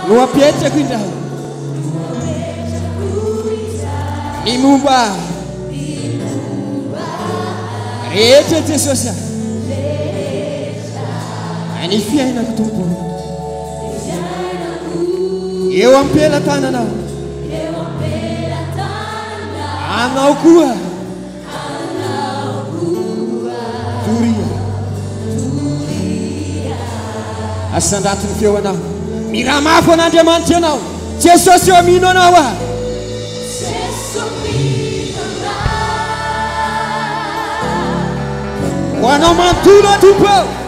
no apetrako indray ny momba rehetra Jesosy ny fiainako tompo eo am-pelantananao anao koa toria asandrato ny feo anao miramafo an'Andriamanitra ianao Jesosy eo amino anao ho anao manontolo tompo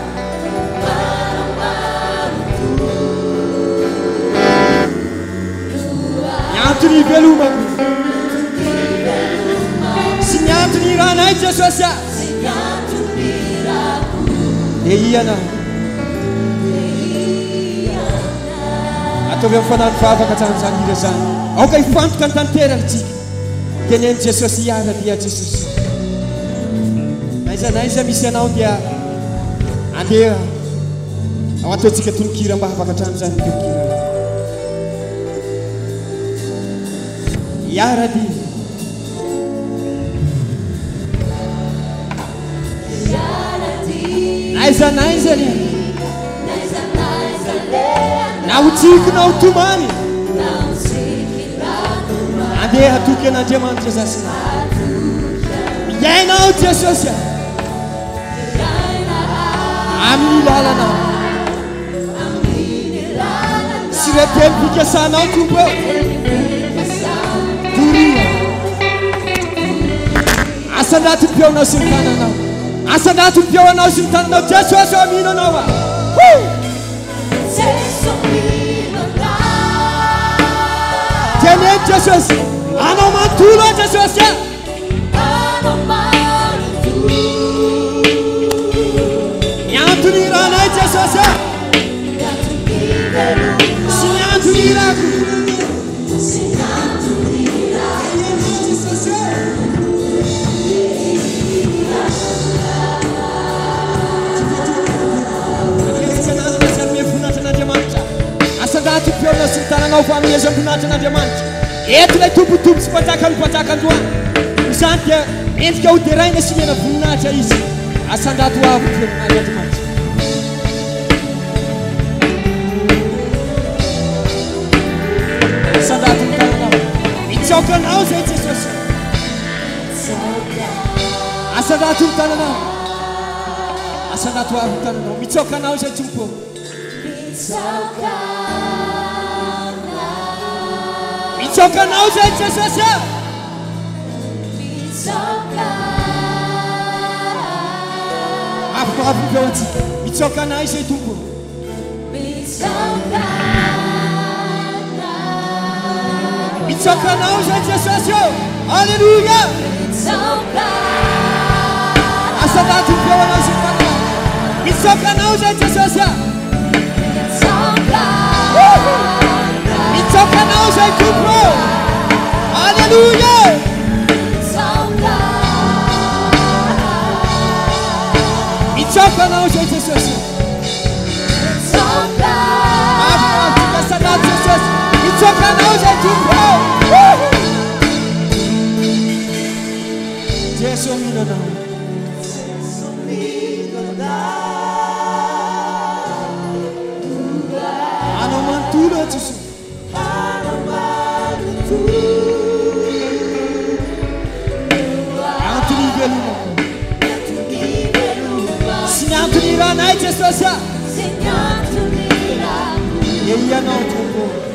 ny velomako sy ny antony iranay Jesosy dia ianao ataovy amin'ny fanano vavaka hatramin'izany hira zany aoka hifantoka ny tanterakatsika teneny Jesosy iara dia Jesosy naiza misy anao dia andeha ao ataontsika tononkira mba afaka hatramin'izany tononkira iara dia naiza na hotsiky na hotomany andeha hatoky an'Andriamanitra zasy miainao Jesosy amin'ny lalanao sy retely fikasanao tompo toria asandrato ny peonao sy ny tananao asandrato ny peonao sy ny tananao Jesosy amino anao teneny Jesosy anao manontolo Jesosy miantony iranay Jesosy sy miantony irako asandrato peona sy ny tananao fa amezam-boninahitra an'Andriamanitra eto ilay tompotompo sy mpataka androany izany dia endrika hoderaina sy mena voninahitra izy asandrato avo peonan'Andriamanitra asandrato ny tananao mitsaoka anao zay Jesosy asandrato ny tananao asandrato avo ny tananao mitsaoka anao zay tompo mitsaoka anao zay Jesosy avo peoantsika mitsaoka anay zay tompo mitsaoka anao zay Jesosy alleluia asandrato ny peonao sy ny tananao mitsaoka anao zay Jesosy mitsaoka anao zay tompo alleluia mitsaoka anao zay Jesosy asandrato Jesosy mitsaoka anao zay tompo Jesosy amino anao anao manontolo Jesosy antony velomako sy ny antony iranay Jesosy dia ianao tompo